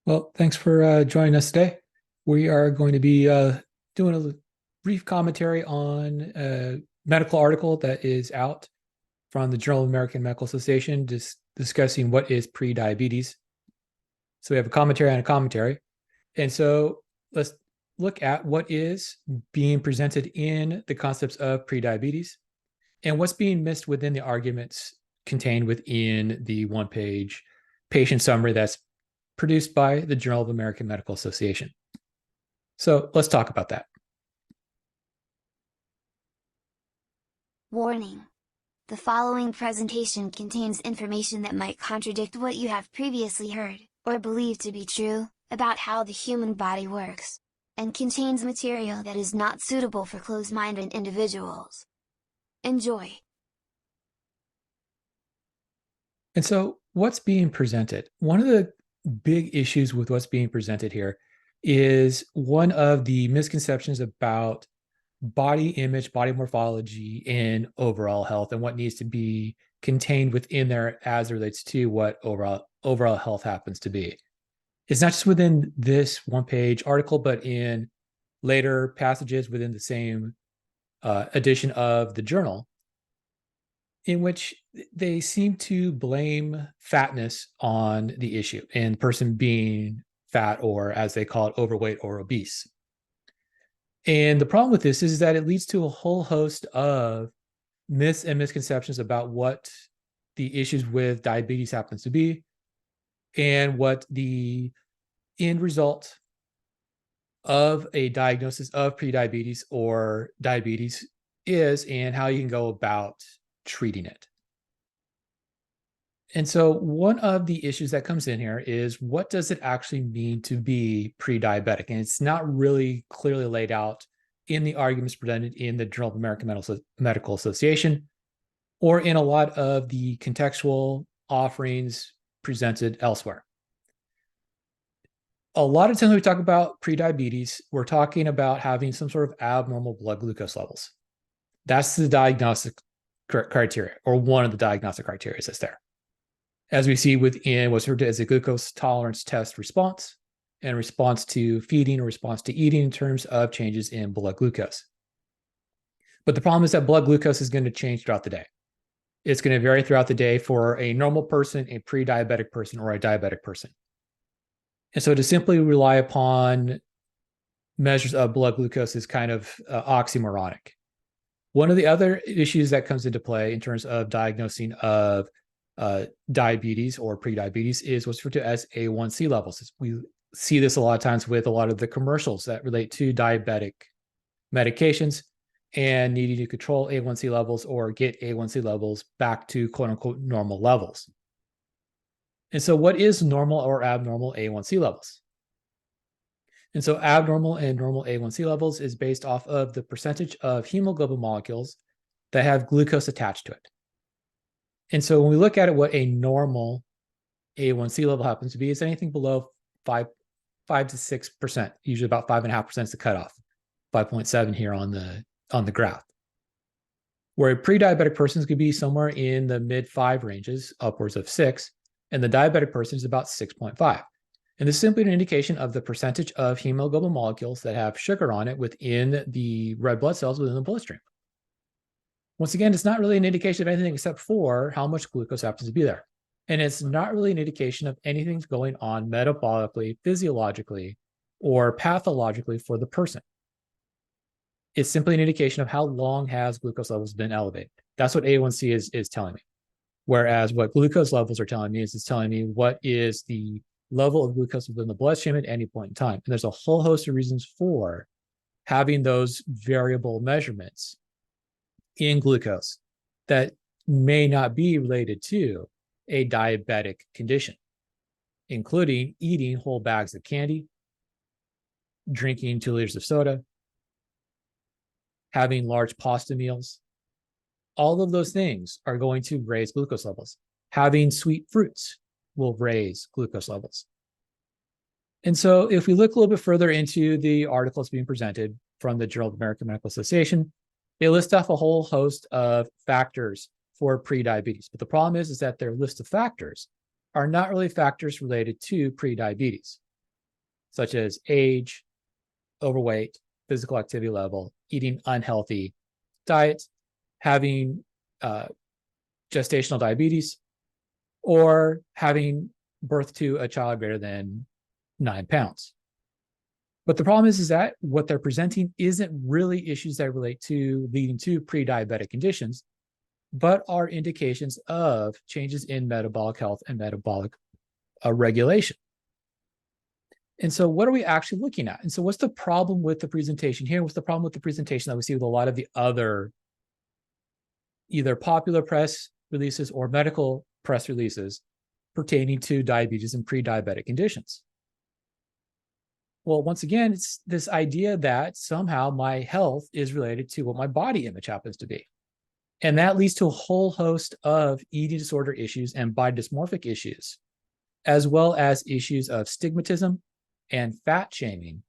Well, thanks for joining us today. We are going to be doing a brief commentary on a medical article that is out from the Journal of American Medical Association discussing what is prediabetes. So we have a commentary on a commentary. And so let's look at what is being presented in the concepts of prediabetes and what's being missed within the arguments contained within the one-page patient summary that's produced by the Journal of American Medical Association. So let's talk about that. Warning. The following presentation contains information that might contradict what you have previously heard, or believed to be true, about how the human body works, and contains material that is not suitable for closed-minded individuals. Enjoy! And so what's being presented? One of the big issues with what's being presented here is one of the misconceptions about body image, body morphology, and overall health, and what needs to be contained within there as it relates to what overall health happens to be. It's not just within this one-page article, but in later passages within the same edition of the journal, in which they seem to blame fatness on the issue and person being fat, or as they call it, overweight or obese. And the problem with this is that it leads to a whole host of myths and misconceptions about what the issues with diabetes happens to be and what the end result of a diagnosis of prediabetes or diabetes is and how you can go about treating it. And so one of the issues that comes in here is, what does it actually mean to be pre-diabetic? And it's not really clearly laid out in the arguments presented in the Journal of American Medical Association or in a lot of the contextual offerings presented elsewhere. A lot of times when we talk about prediabetes, we're talking about having some sort of abnormal blood glucose levels. That's the diagnostic criteria, or one of the diagnostic criteria that's there. As we see within what's referred to as a glucose tolerance test response, and response to feeding or response to eating in terms of changes in blood glucose. But the problem is that blood glucose is going to change throughout the day. It's going to vary throughout the day for a normal person, a pre-diabetic person, or a diabetic person. And so to simply rely upon measures of blood glucose is kind of oxymoronic. One of the other issues that comes into play in terms of diagnosing of diabetes or prediabetes is what's referred to as A1C levels. We see this a lot of times with a lot of the commercials that relate to diabetic medications and needing to control A1C levels or get A1C levels back to quote unquote normal levels. And so what is normal or abnormal A1C levels? And so abnormal and normal A1C levels is based off of the percentage of hemoglobin molecules that have glucose attached to it. And so when we look at it, what a normal A1C level happens to be is anything below 5 to 6%, usually about 5.5% is the cutoff, 5.7 here on the graph. Where a pre-diabetic person could be somewhere in the mid-5 ranges, upwards of 6, and the diabetic person is about 6.5. And this is simply an indication of the percentage of hemoglobin molecules that have sugar on it within the red blood cells within the bloodstream. Once again, it's not really an indication of anything except for how much glucose happens to be there. And it's not really an indication of anything going on metabolically, physiologically, or pathologically for the person. It's simply an indication of how long has glucose levels been elevated. That's what A1C is telling me. Whereas what glucose levels are telling me is it's telling me what is the level of glucose within the bloodstream at any point in time. And there's a whole host of reasons for having those variable measurements in glucose that may not be related to a diabetic condition, including eating whole bags of candy, drinking 2 liters of soda, having large pasta meals. All of those things are going to raise glucose levels. Having sweet fruits will raise glucose levels. And so if we look a little bit further into the articles being presented from the Journal of American Medical Association, they list off a whole host of factors for prediabetes. But the problem is that their list of factors are not really factors related to prediabetes. such as age, overweight, physical activity level, eating unhealthy diets, having gestational diabetes, or having birth to a child greater than 9 pounds. But the problem is that what they're presenting isn't really issues that relate to leading to pre-diabetic conditions, but are indications of changes in metabolic health and metabolic regulation. And so what are we actually looking at? And so what's the problem with the presentation here? What's the problem with the presentation that we see with a lot of the other either popular press releases or medical press releases pertaining to diabetes and pre-diabetic conditions? Well, once again, it's this idea that somehow my health is related to what my body image happens to be. And that leads to a whole host of eating disorder issues and body dysmorphic issues, as well as issues of stigmatism and fat shaming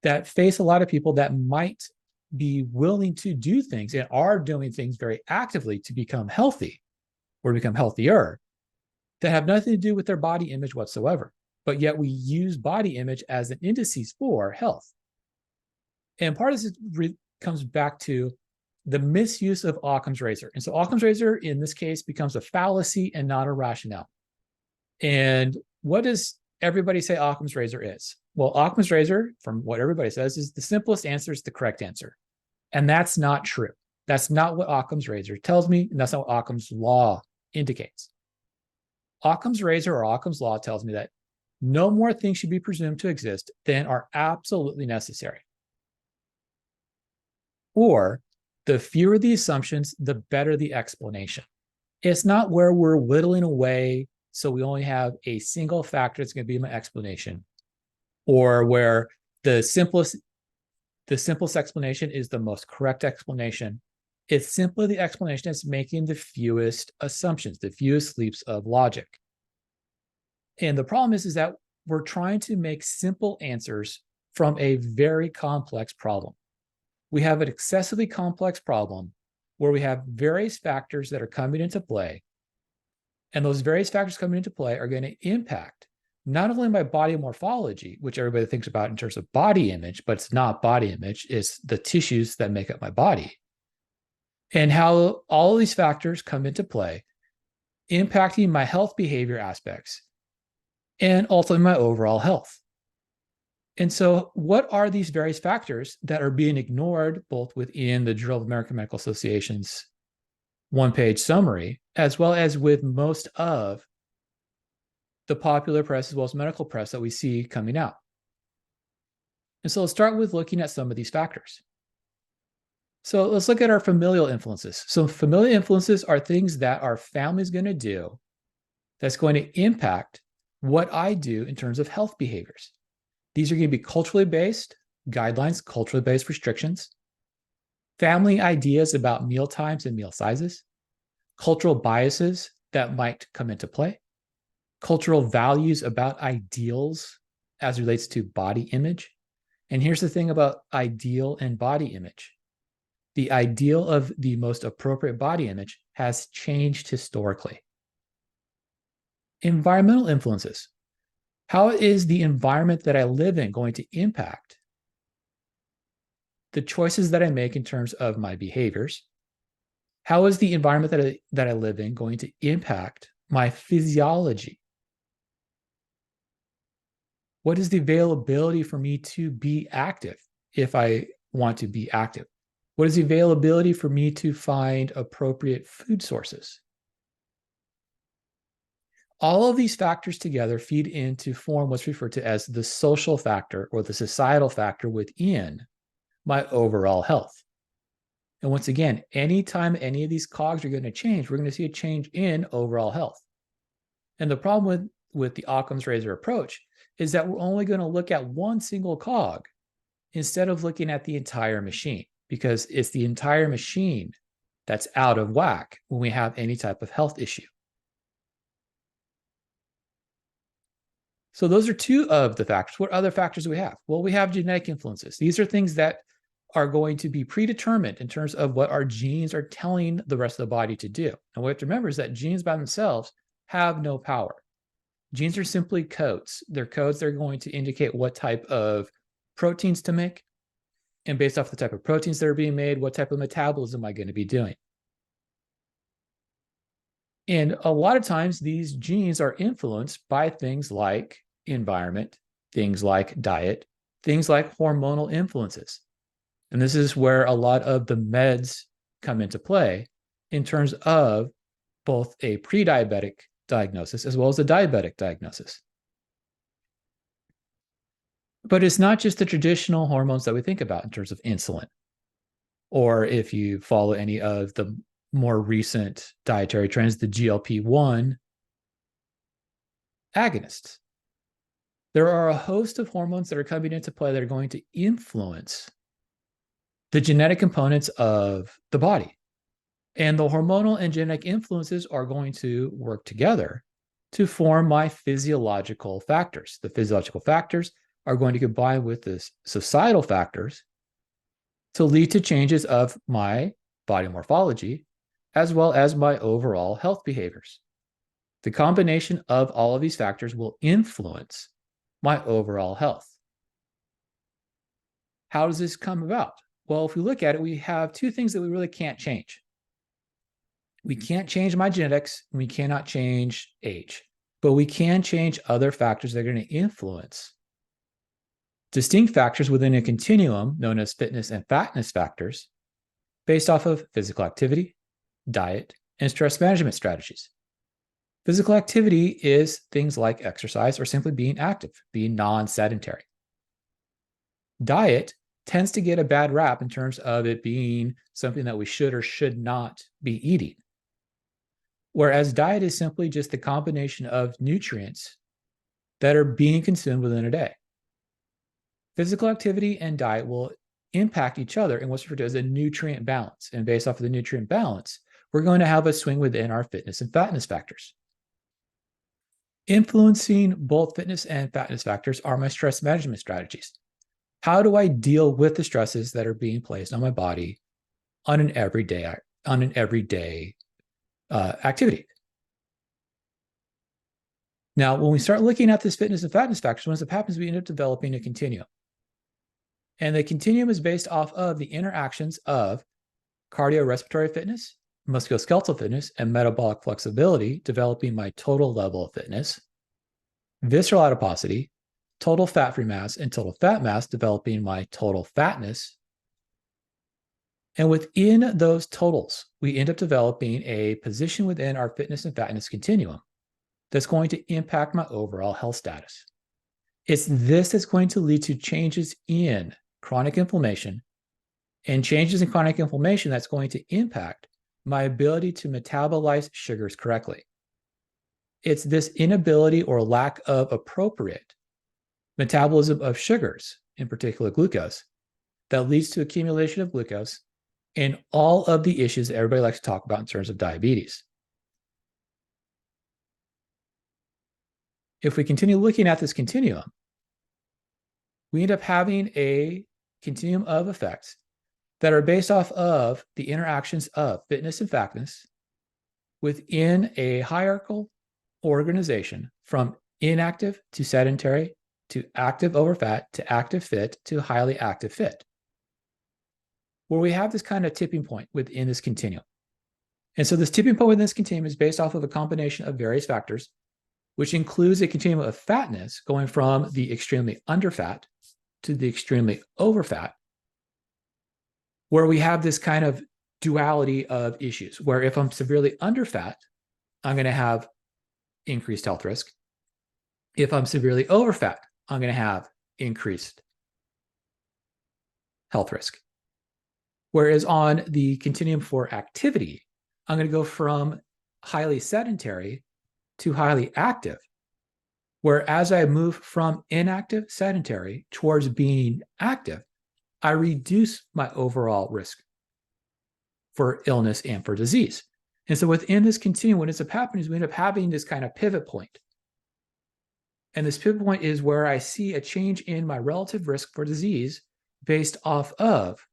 that face a lot of people that might be willing to do things and are doing things very actively to become healthy or become healthier that have nothing to do with their body image whatsoever. But yet we use body image as an indices for health. And part of this comes back to the misuse of Occam's razor. And so Occam's razor in this case becomes a fallacy and not a rationale. And what does everybody say Occam's razor is? Well, Occam's razor, from what everybody says, is the simplest answer is the correct answer. And that's not true. That's not what Occam's razor tells me, and that's not what Occam's law indicates. Occam's razor or Occam's law tells me that no more things should be presumed to exist than are absolutely necessary. Or the fewer the assumptions, the better the explanation. It's not where we're whittling away so we only have a single factor that's going to be my explanation, or where the simplest explanation is the most correct explanation. It's simply the explanation that's making the fewest assumptions, the fewest leaps of logic. And the problem is that we're trying to make simple answers from a very complex problem. We have an excessively complex problem where we have various factors that are coming into play. And those various factors coming into play are going to impact not only my body morphology, which everybody thinks about in terms of body image, but it's not body image, it's the tissues that make up my body. And how all of these factors come into play, impacting my health behavior aspects and ultimately my overall health. And so what are these various factors that are being ignored both within the Journal of American Medical Association's one-page summary, as well as with most of the popular press as well as medical press that we see coming out? And so let's start with looking at some of these factors. So let's look at our familial influences. So familial influences are things that our family is going to do that's going to impact what I do in terms of health behaviors. These are going to be culturally based guidelines, culturally based restrictions, family ideas about meal times and meal sizes, cultural biases that might come into play, cultural values about ideals as it relates to body image. And here's the thing about ideal and body image. The ideal of the most appropriate body image has changed historically. Environmental influences. How is the environment that I live in going to impact the choices that I make in terms of my behaviors? How is the environment that I live in going to impact my physiology? What is the availability for me to be active if I want to be active? What is the availability for me to find appropriate food sources? All of these factors together feed in to form what's referred to as the social factor or the societal factor within my overall health. And once again, anytime any of these cogs are going to change, we're going to see a change in overall health. And the problem with the Occam's razor approach is that we're only going to look at one single cog instead of looking at the entire machine, because it's the entire machine that's out of whack when we have any type of health issue. So those are two of the factors. What other factors do we have? Well, we have genetic influences. These are things that are going to be predetermined in terms of what our genes are telling the rest of the body to do. And what we have to remember is that genes by themselves have no power. Genes are simply codes. They're codes that are going to indicate what type of proteins to make. And based off the type of proteins that are being made, what type of metabolism am I going to be doing? And a lot of times these genes are influenced by things like environment, things like diet, things like hormonal influences. And this is where a lot of the meds come into play in terms of both a pre-diabetic diagnosis as well as a diabetic diagnosis. But it's not just the traditional hormones that we think about in terms of insulin, or if you follow any of the more recent dietary trends, the GLP-1 agonists. There are a host of hormones that are coming into play that are going to influence the genetic components of the body. And the hormonal and genetic influences are going to work together to form my physiological factors. The physiological factors are going to combine with the societal factors to lead to changes of my body morphology, as well as my overall health behaviors. The combination of all of these factors will influence my overall health. How does this come about? Well, if we look at it, we have two things that we really can't change. We can't change my genetics, and we cannot change age, but we can change other factors that are going to influence distinct factors within a continuum known as fitness and fatness factors based off of physical activity, diet, and stress management strategies. Physical activity is things like exercise or simply being active, being non-sedentary. Diet tends to get a bad rap in terms of it being something that we should or should not be eating. Whereas diet is simply just the combination of nutrients that are being consumed within a day. Physical activity and diet will impact each other in what's referred to as a nutrient balance. And based off of the nutrient balance, we're going to have a swing within our fitness and fatness factors. Influencing both fitness and fatness factors are my stress management strategies. How do I deal with the stresses that are being placed on my body on an everyday activity? Now, when we start looking at this fitness and fatness factors, what happens is we end up developing a continuum. And the continuum is based off of the interactions of cardiorespiratory fitness, musculoskeletal fitness, and metabolic flexibility, developing my total level of fitness, visceral adiposity, total fat-free mass, and total fat mass, developing my total fatness. And within those totals, we end up developing a position within our fitness and fatness continuum that's going to impact my overall health status. It's this that's going to lead to changes in chronic inflammation, and changes in chronic inflammation that's going to impact my ability to metabolize sugars correctly. It's this inability or lack of appropriate metabolism of sugars, in particular glucose, that leads to accumulation of glucose and all of the issues that everybody likes to talk about in terms of diabetes. If we continue looking at this continuum, we end up having a continuum of effects that are based off of the interactions of fitness and fatness within a hierarchical organization from inactive to sedentary to active over fat to active fit to highly active fit, where we have this kind of tipping point within this continuum. And so this tipping point within this continuum is based off of a combination of various factors, which includes a continuum of fatness going from the extremely underfat to the extremely overfat, where we have this kind of duality of issues, where if I'm severely underfat, I'm going to have increased health risk. If I'm severely overfat, I'm going to have increased health risk. Whereas on the continuum for activity, I'm going to go from highly sedentary to highly active, where as I move from inactive, sedentary towards being active, I reduce my overall risk for illness and for disease. And so within this continuum, what ends up happening is we end up having this kind of pivot point. And this pivot point is where I see a change in my relative risk for disease based off of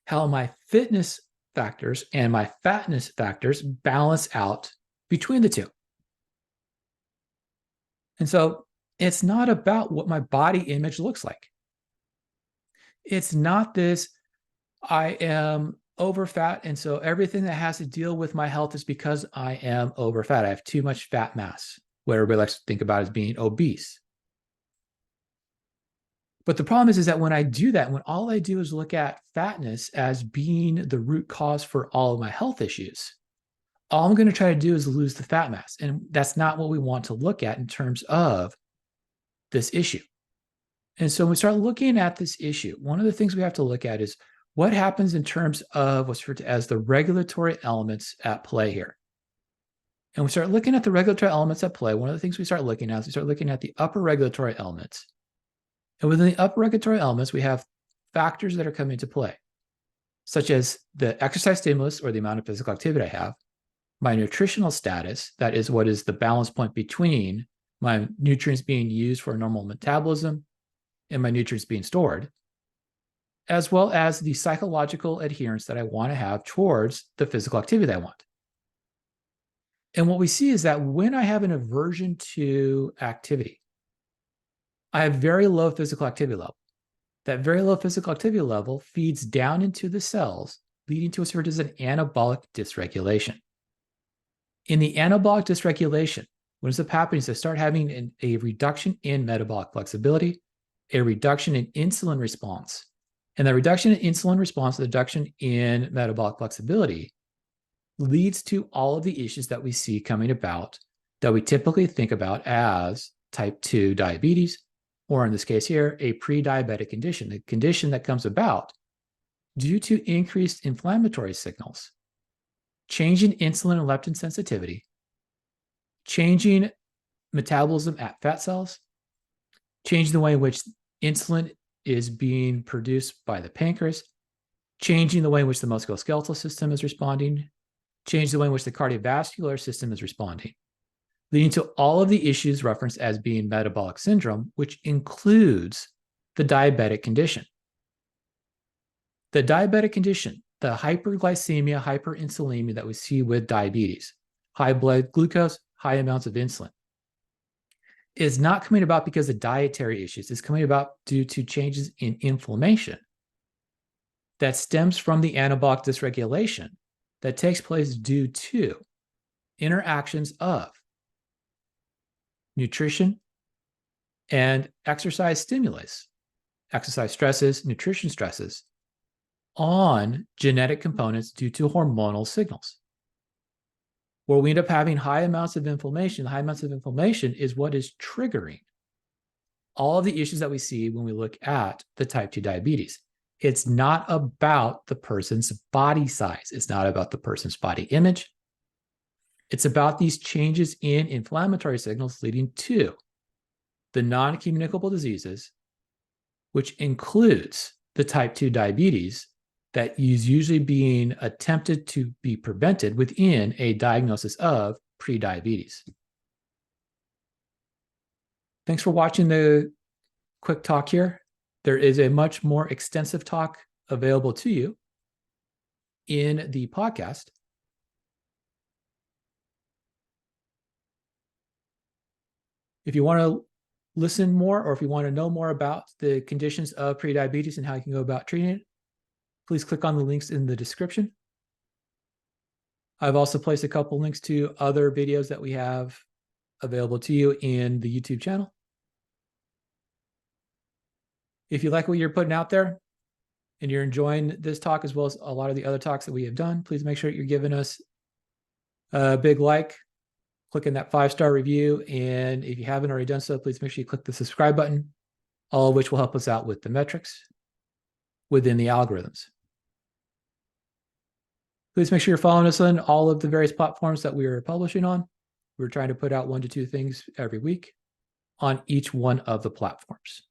how my fitness factors and my fatness factors balance out between the two. And so it's not about what my body image looks like. It's not this, I am over fat, and so everything that has to deal with my health is because I am over fat. I have too much fat mass, what everybody likes to think about as being obese. But the problem is that when I do that, when all I do is look at fatness as being the root cause for all of my health issues, all I'm going to try to do is lose the fat mass. And that's not what we want to look at in terms of this issue. And so when we start looking at this issue, one of the things we have to look at is what happens in terms of what's referred to as the regulatory elements at play here. And we start looking at the regulatory elements at play. One of the things we start looking at is we start looking at the upper regulatory elements. And within the upper regulatory elements, we have factors that are coming into play, such as the exercise stimulus or the amount of physical activity I have, my nutritional status, that is what is the balance point between my nutrients being used for normal metabolism and my nutrients being stored, as well as the psychological adherence that I want to have towards the physical activity that I want. And what we see is that when I have an aversion to activity, I have very low physical activity level. That very low physical activity level feeds down into the cells, leading to what's referred to as an anabolic dysregulation. In the anabolic dysregulation, what ends up happening is I start having a reduction in metabolic flexibility, a reduction in insulin response. And that reduction in insulin response, the reduction in metabolic flexibility, leads to all of the issues that we see coming about that we typically think about as type 2 diabetes, or in this case here, a pre-diabetic condition, a condition that comes about due to increased inflammatory signals, changing insulin and leptin sensitivity, changing metabolism at fat cells, changing the way in which insulin is being produced by the pancreas, changing the way in which the musculoskeletal system is responding, changing the way in which the cardiovascular system is responding, leading to all of the issues referenced as being metabolic syndrome, which includes the diabetic condition. The diabetic condition, the hyperglycemia, hyperinsulinemia that we see with diabetes, high blood glucose, high amounts of insulin, is not coming about because of dietary issues. It's coming about due to changes in inflammation that stems from the anabolic dysregulation that takes place due to interactions of nutrition and exercise stimulus, exercise stresses, nutrition stresses on genetic components due to hormonal signals. Where we end up having high amounts of inflammation. High amounts of inflammation is what is triggering all of the issues that we see when we look at the type 2 diabetes. It's not about the person's body size. It's not about the person's body image. It's about these changes in inflammatory signals leading to the non-communicable diseases, which includes the type 2 diabetes that is usually being attempted to be prevented within a diagnosis of prediabetes. Thanks for watching the quick talk here. There is a much more extensive talk available to you in the podcast. If you want to listen more, or if you want to know more about the conditions of prediabetes and how you can go about treating it, please click on the links in the description. I've also placed a couple links to other videos that we have available to you in the YouTube channel. If you like what you're putting out there and you're enjoying this talk as well as a lot of the other talks that we have done, please make sure you're giving us a big like, clicking that 5-star review. And if you haven't already done so, please make sure you click the subscribe button, all of which will help us out with the metrics within the algorithms. Please make sure you're following us on all of the various platforms that we are publishing on. We're trying to put out 1 to 2 things every week on each one of the platforms.